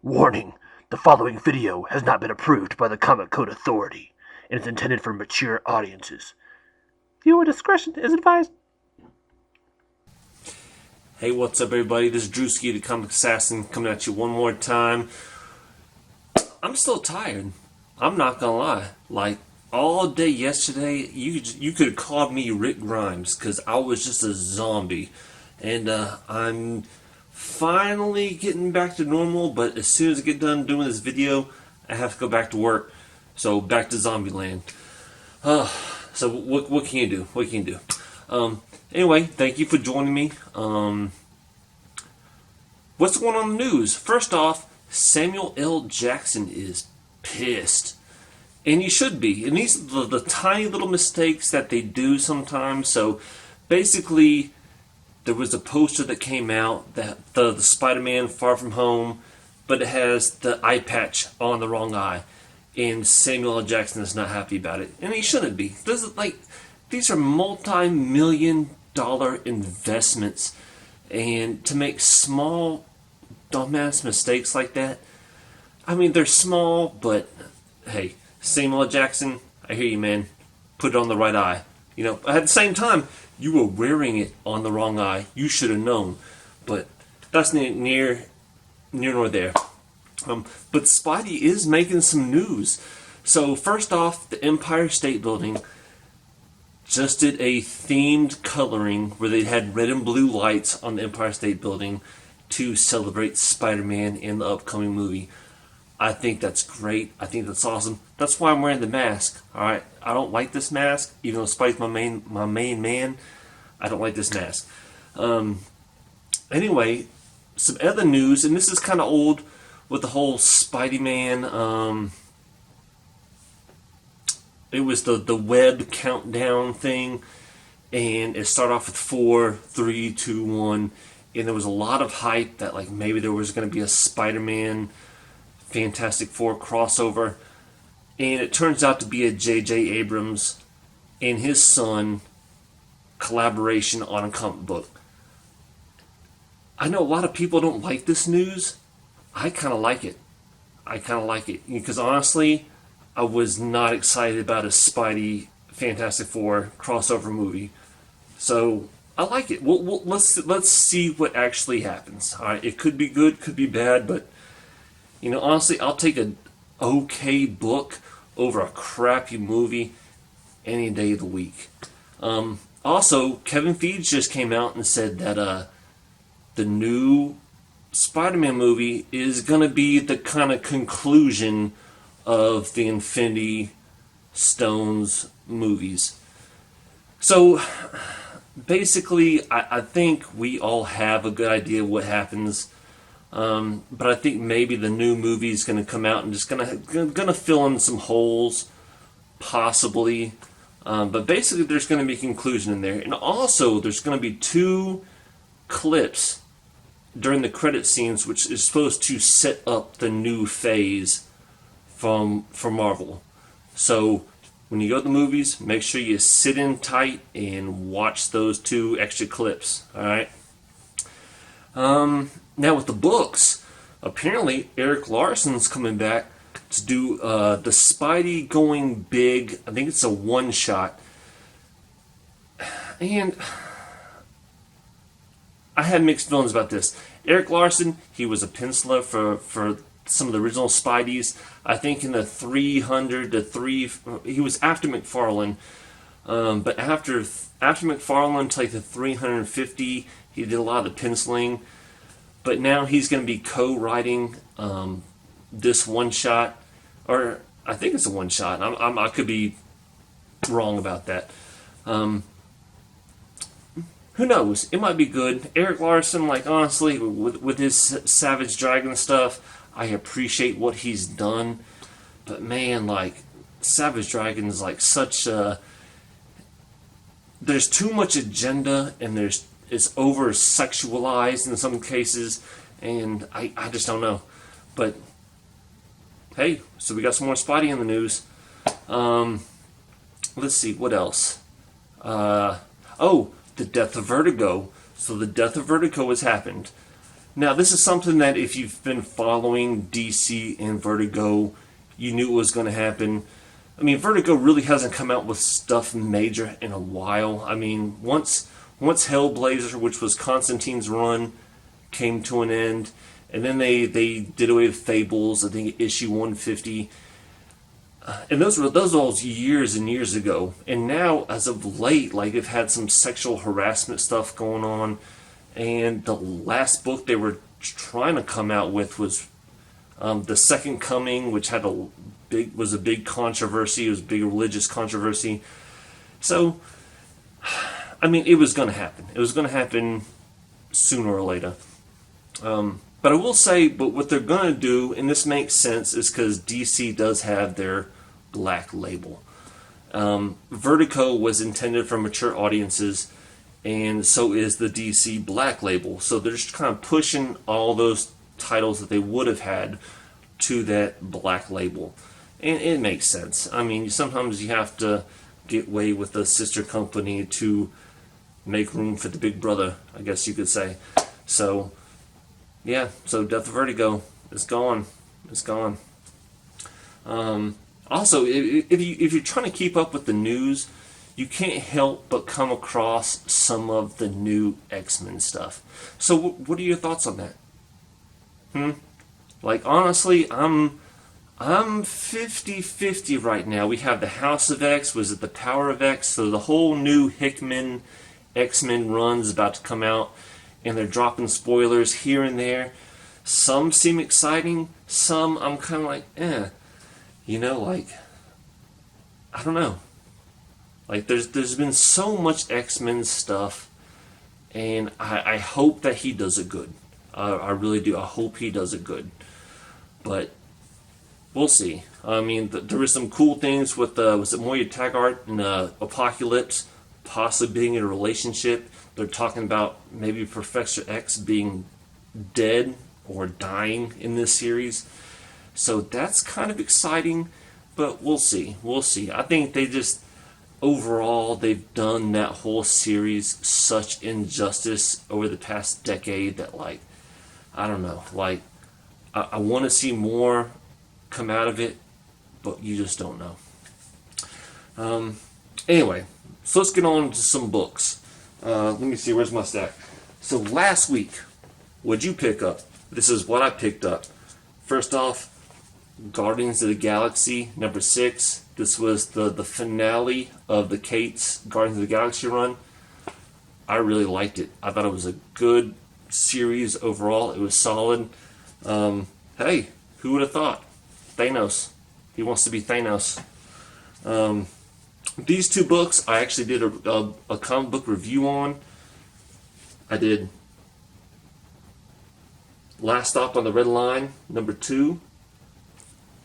Warning: the following video has not been approved by the Comic Code Authority and is intended for mature audiences. Viewer discretion is advised. Hey, what's up, everybody? This is Drewski, the Comic Assassin, coming at you one more time. I'm still tired. I'm not gonna lie. Like, all day yesterday, you could have called me Rick Grimes, because I was just a zombie. And I'm finally getting back to normal, but as soon as I get done doing this video, I have to go back to work. So, back to zombie land. So, what can you do? What can you do? Anyway, thank you for joining me. What's going on in the news? First off, Samuel L. Jackson is pissed. And he should be. And these are the tiny little mistakes that they do sometimes. So, basically, there was a poster that came out that the Spider-Man Far From Home, but it has the eye patch on the wrong eye. And Samuel L. Jackson is not happy about it. And he shouldn't be. These are multi-million-dollar investments. And to make small, dumbass mistakes like that, I mean, they're small, but hey, Samuel L. Jackson, I hear you, man. Put it on the right eye. You know, at the same time, you were wearing it on the wrong eye. You should have known. But that's near nor there. But Spidey is making some news. So first off, the Empire State Building just did a themed coloring where they had red and blue lights on the Empire State Building to celebrate Spider-Man in the upcoming movie. I think that's great. I think that's awesome. That's why I'm wearing the mask. Alright, I don't like this mask, even though Spidey's my main man. I don't like this mask. Anyway, some other news, and this is kind of old with the whole Spidey-Man. It was the web countdown thing, and it started off with 4, 3, 2, 1, and there was a lot of hype that like maybe there was going to be a Spider-Man Fantastic Four crossover, and it turns out to be a J.J. Abrams and his son collaboration on a comic book. I know a lot of people don't like this news. I kind of like it. Because honestly, I was not excited about a Spidey Fantastic Four crossover movie. So, I like it. Let's see what actually happens. Alright, it could be good, could be bad, but you know, honestly, I'll take an okay book over a crappy movie any day of the week. Also, Kevin Feige just came out and said that the new Spider-Man movie is going to be the kind of conclusion of the Infinity Stones movies. So, basically, I think we all have a good idea of what happens. But I think maybe the new movie is going to come out and just going to fill in some holes, possibly. But basically, there's going to be a conclusion in there. And also, there's going to be 2 clips during the credit scenes, which is supposed to set up the new phase for Marvel. So, when you go to the movies, make sure you sit in tight and watch those 2 extra clips. Alright? Now with the books, apparently Eric Larson's coming back to do the Spidey Going Big. I think it's a one-shot. And I had mixed feelings about this. Eric Larson, he was a penciler for some of the original Spideys. I think in the 300 to 3... He was after McFarlane. But after McFarlane to like the 350, he did a lot of the penciling. But now he's going to be co-writing this one-shot. Or I think it's a one-shot. I could be wrong about that. Who knows? It might be good. Eric Larson, like, honestly, with his Savage Dragon stuff, I appreciate what he's done. But man, like, Savage Dragon is like such a... There's too much agenda, and it's over-sexualized in some cases, and I just don't know. But, hey, so we got some more Spidey in the news. Let's see, what else? The death of Vertigo. So the death of Vertigo has happened. Now, this is something that if you've been following DC and Vertigo, you knew it was going to happen. I mean, Vertigo really hasn't come out with stuff major in a while. I mean, once Hellblazer, which was Constantine's run, came to an end, and then they did away with Fables, I think issue 150. And those all years and years ago. And now, as of late, like, they've had some sexual harassment stuff going on. And the last book they were trying to come out with was The Second Coming, which was a big controversy. It was a big religious controversy. So, I mean, it was going to happen. It was going to happen sooner or later. But I will say, but what they're going to do, and this makes sense, is because DC does have their Black Label. Vertigo was intended for mature audiences, and so is the DC Black Label. So they're just kind of pushing all those titles that they would have had to that Black Label. And it makes sense. I mean, sometimes you have to get way with the sister company to make room for the big brother, I guess you could say. So, yeah, so Death of Vertigo is gone. It's gone. Also, if you're trying to keep up with the news, you can't help but come across some of the new X-Men stuff. So what are your thoughts on that? Like, honestly, I'm 50-50 right now. We have the House of X, was it the Power of X? So the whole new Hickman X-Men run is about to come out, and they're dropping spoilers here and there. Some seem exciting, some I'm kind of like, you know, like, I don't know. Like, there's been so much X-Men stuff, and I hope that he does it good. I really do. I hope he does it good. But we'll see. I mean, there were some cool things with, was it Moya Taggart and Apocalypse possibly being in a relationship. They're talking about maybe Professor X being dead or dying in this series. So that's kind of exciting, but we'll see. We'll see. I think they just, overall, they've done that whole series such injustice over the past decade that, like, I don't know. Like, I want to see more come out of it, but you just don't know. Anyway, so let's get on to some books. Let me see, where's my stack? So last week, what'd you pick up? This is what I picked up. First off, Guardians of the Galaxy, number 6. This was the finale of the Kate's Guardians of the Galaxy run. I really liked it. I thought it was a good series overall. It was solid. Hey, who would have thought? Thanos. He wants to be Thanos. These two books I actually did a comic book review on. I did Last Stop on the Red Line, number 2.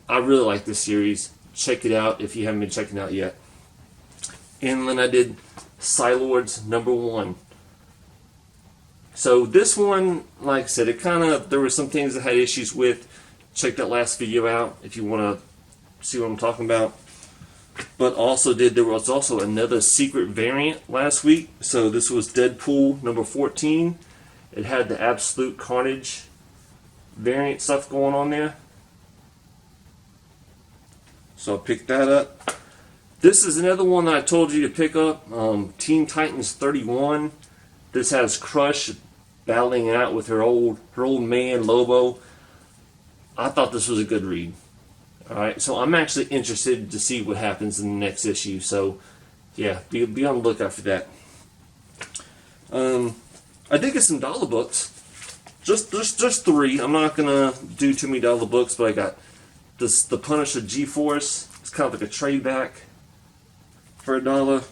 I really like this series. Check it out if you haven't been checking it out yet. And then I did Psylords, number 1. So this one, like I said, there were some things I had issues with. Check that last video out if you want to see what I'm talking about. But there was also another secret variant last week. So this was Deadpool number 14. It had the Absolute Carnage variant stuff going on there. So I picked that up. This is another one that I told you to pick up. Teen Titans 31. This has Crush battling it out with her old man Lobo. I thought this was a good read. Alright, so I'm actually interested to see what happens in the next issue. So, yeah, be on the lookout for that. I did get some dollar books. Just 3. I'm not gonna do too many dollar books, but I got the Punisher G-Force. It's kind of like a trade back for $1.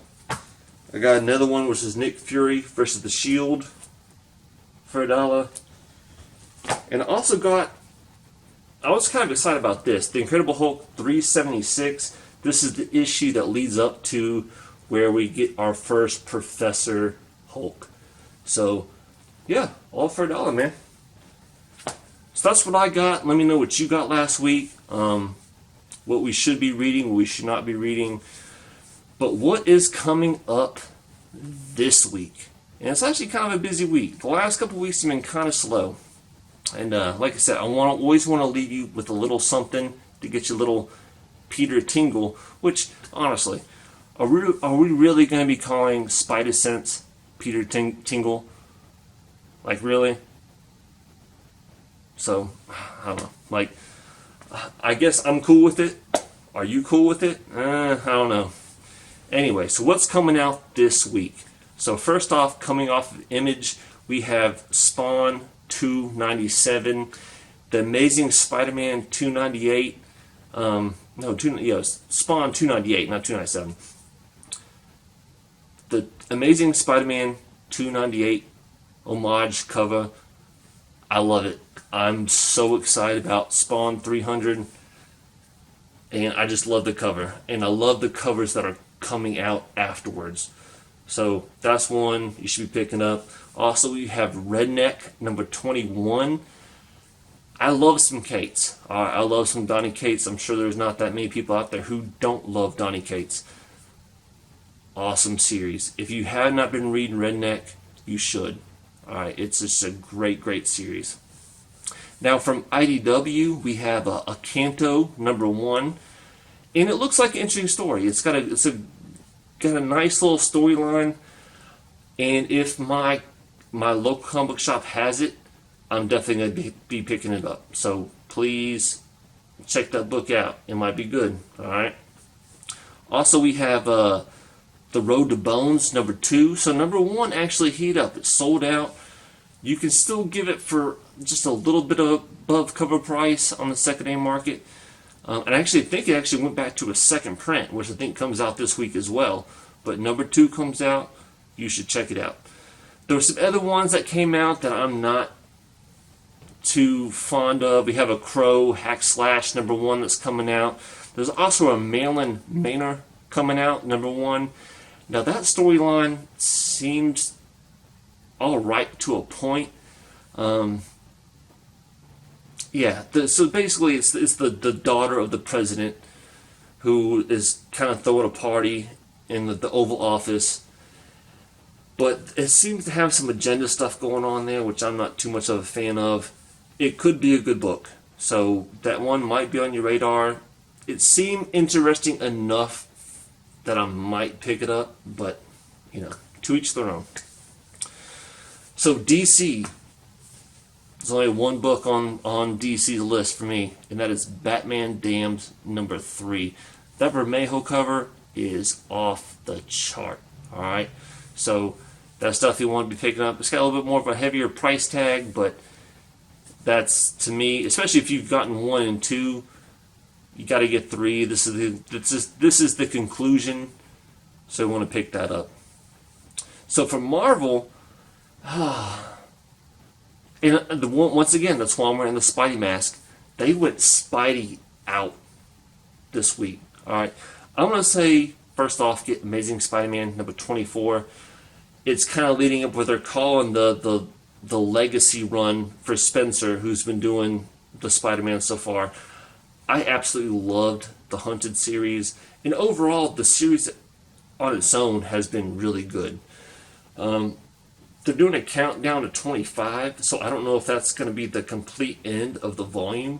I got another one, which is Nick Fury versus the Shield for $1. And I also got, I was kind of excited about this, The Incredible Hulk 376. This is the issue that leads up to where we get our first Professor Hulk. So, yeah, all for $1, man. So that's what I got. Let me know what you got last week. What we should be reading, what we should not be reading. But what is coming up this week? And it's actually kind of a busy week. The last couple weeks have been kind of slow. And like I said, always want to leave you with a little something to get you a little Peter tingle. Which honestly, are we really going to be calling Spider Sense Peter tingle? Like really? So I don't know. Like I guess I'm cool with it. Are you cool with it? I don't know. Anyway, so what's coming out this week? So first off, coming off of Image, we have Spawn 297, The Amazing Spider-Man 298. Spawn 298, not 297. The Amazing Spider-Man 298 homage cover. I love it. I'm so excited about Spawn 300, and I just love the cover. And I love the covers that are coming out afterwards. So that's one you should be picking up. Also, we have Redneck number 21. I love some Cates. I love some Donny Cates. I'm sure there's not that many people out there who don't love Donny Cates. Awesome series. If you have not been reading Redneck, you should. Alright, it's just a great, great series. Now from IDW, we have a Canto number 1. And it looks like an interesting story. It's got a nice little storyline. And if my local comic book shop has it, I'm definitely going to be picking it up. So please check that book out. It might be good. Alright. Also, we have The Road to Bones number 2. So number 1 actually heated up. It's sold out. You can still give it for just a little bit of above cover price on the secondary market. And I actually think it actually went back to a second print, which I think comes out this week as well. But number 2 comes out. You should check it out. There were some other ones that came out that I'm not too fond of. We have a Crow Hack Slash number 1 that's coming out. There's also a Marilyn Manor coming out, number 1. Now that storyline seems all right to a point. So basically it's the daughter of the president who is kind of throwing a party in the Oval Office. But it seems to have some agenda stuff going on there, which I'm not too much of a fan of. It could be a good book. So that one might be on your radar. It seemed interesting enough that I might pick it up, but, to each their own. So DC, there's only one book on DC's list for me, and that is Batman Damned number 3. That Bermejo cover is off the chart, alright? So that's stuff you want to be picking up. It's got a little bit more of a heavier price tag, but that's, to me, especially if you've gotten 1 and 2, you got to get 3. This is the conclusion, so you want to pick that up. So for Marvel, and once again, that's why I'm wearing the Spidey mask. They went Spidey out this week. All right, I'm gonna say first off, get Amazing Spider-Man number 24. It's kind of leading up what they're calling the legacy run for Spencer, who's been doing the Spider-Man so far. I absolutely loved the Hunted series, and overall, the series on its own has been really good. They're doing a countdown to 25, so I don't know if that's going to be the complete end of the volume,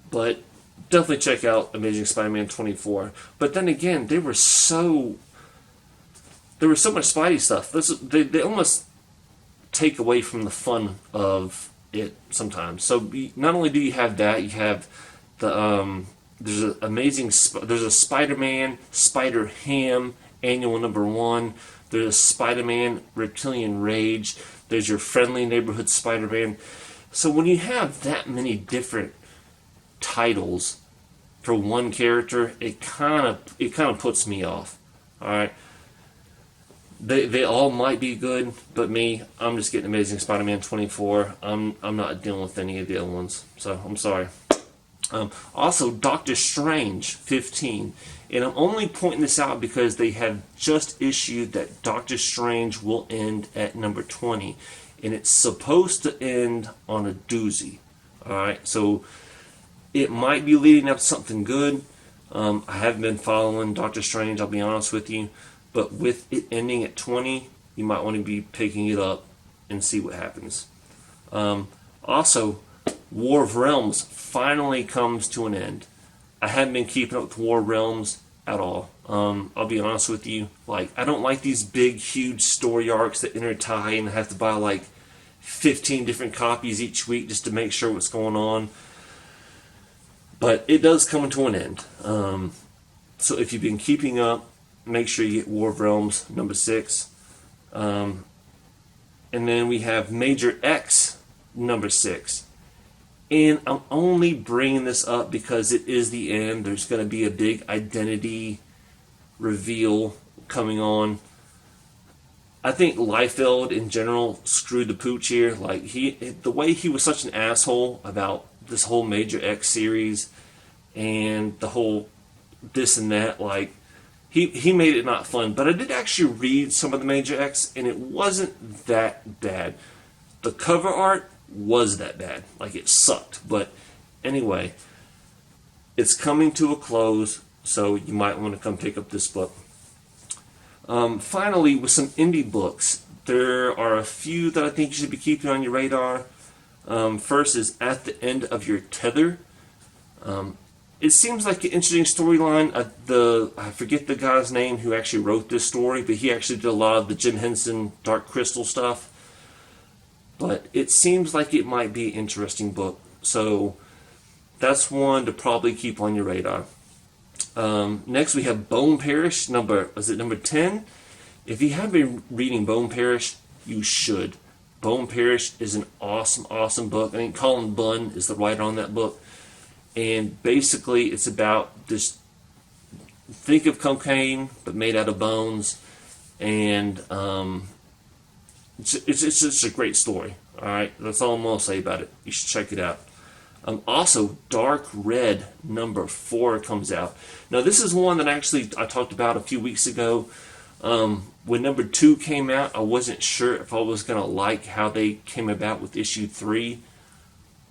but definitely check out Amazing Spider-Man 24. But then again, there was so much Spidey stuff. They almost take away from the fun of it sometimes. So not only do you have that, you have there's a Spider-Man Spider-Ham annual number 1. There's a Spider-Man Reptilian Rage. There's your Friendly Neighborhood Spider-Man. So when you have that many different titles for one character, it kind of puts me off. All right, they all might be good, but I'm just getting Amazing Spider-Man 24. I'm not dealing with any of the other ones, so I'm sorry. Also, Doctor Strange 15. And I'm only pointing this out because they have just issued that Doctor Strange will end at number 20. And it's supposed to end on a doozy. Alright, so it might be leading up to something good. I haven't been following Doctor Strange, I'll be honest with you. But with it ending at 20, you might want to be picking it up and see what happens. Also, War of Realms finally comes to an end. I haven't been keeping up with War of Realms at all. I'll be honest with you. Like, I don't like these big, huge story arcs that intertie and have to buy like 15 different copies each week just to make sure what's going on. But it does come to an end. So if you've been keeping up, make sure you get War of Realms number 6. And then we have Major X number 6. And I'm only bringing this up because it is the end. There's going to be a big identity reveal coming on. I think Liefeld in general screwed the pooch here. Like, the way he was such an asshole about this whole Major X series and the whole this and that, like, he made it not fun. But I did actually read some of the Major X, and it wasn't that bad. The cover art was that bad. Like, it sucked. But anyway, it's coming to a close, so you might want to come pick up this book. Finally, with some indie books, there are a few that I think you should be keeping on your radar. First is At the End of Your Tether. It seems like an interesting storyline. I forget the guy's name who actually wrote this story, but he actually did a lot of the Jim Henson Dark Crystal stuff. But it seems like it might be an interesting book. So that's one to probably keep on your radar. Next we have Bone Parish, number 10? If you have been reading Bone Parish, you should. Bone Parish is an awesome, awesome book. I think Colin Bunn is the writer on that book. And basically it's about this, think of cocaine, but made out of bones. And it's just a great story. Alright, that's all I'm going to say about it. You should check it out. Also, Dark Red number 4 comes out. Now, this is one that actually I talked about a few weeks ago. When number 2 came out, I wasn't sure if I was going to like how they came about with issue 3.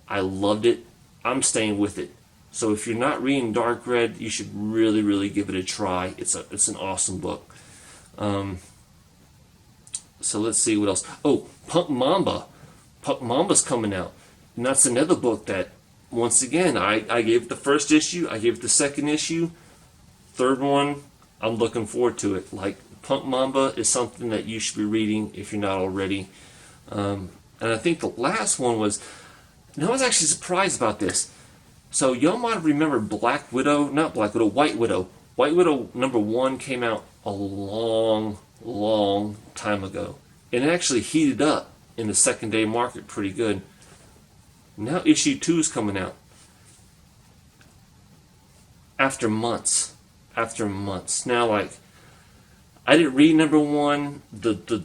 I loved it. I'm staying with it. So if you're not reading Dark Red, you should really, really give it a try. It's an awesome book. So let's see what else. Oh, Punk Mamba. Punk Mamba's coming out. And that's another book that, once again, I gave it the first issue, I gave it the second issue, third one, I'm looking forward to it. Like, Punk Mamba is something that you should be reading if you're not already. And I think the last one was, and I was actually surprised about this. So y'all might remember White Widow. White Widow number 1 came out a long, long time ago. And it actually heated up in the secondary market pretty good. Now issue 2 is coming out. After months. Now, like, I didn't read number 1. The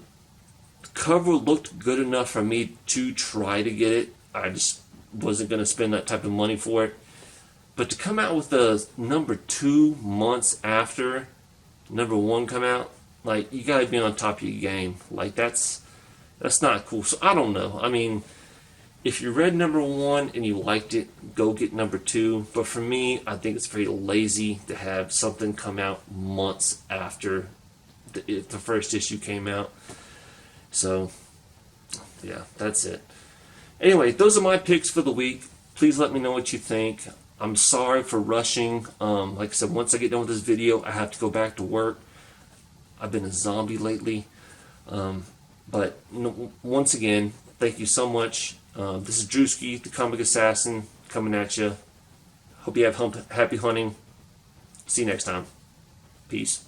cover looked good enough for me to try to get it. I just wasn't going to spend that type of money for it. But to come out with the number 2 months after number 1 come out, like, you got to be on top of your game. Like, that's not cool. So I don't know. I mean, if you read number 1 and you liked it, go get number 2. But for me, I think it's very lazy to have something come out months after the first issue came out. So, yeah, that's it. Anyway, those are my picks for the week. Please let me know what you think. I'm sorry for rushing. Like I said, once I get done with this video, I have to go back to work. I've been a zombie lately. But once again, thank you so much. This is Drewski, the Comic Assassin, coming at you. Hope you have happy hunting. See you next time. Peace.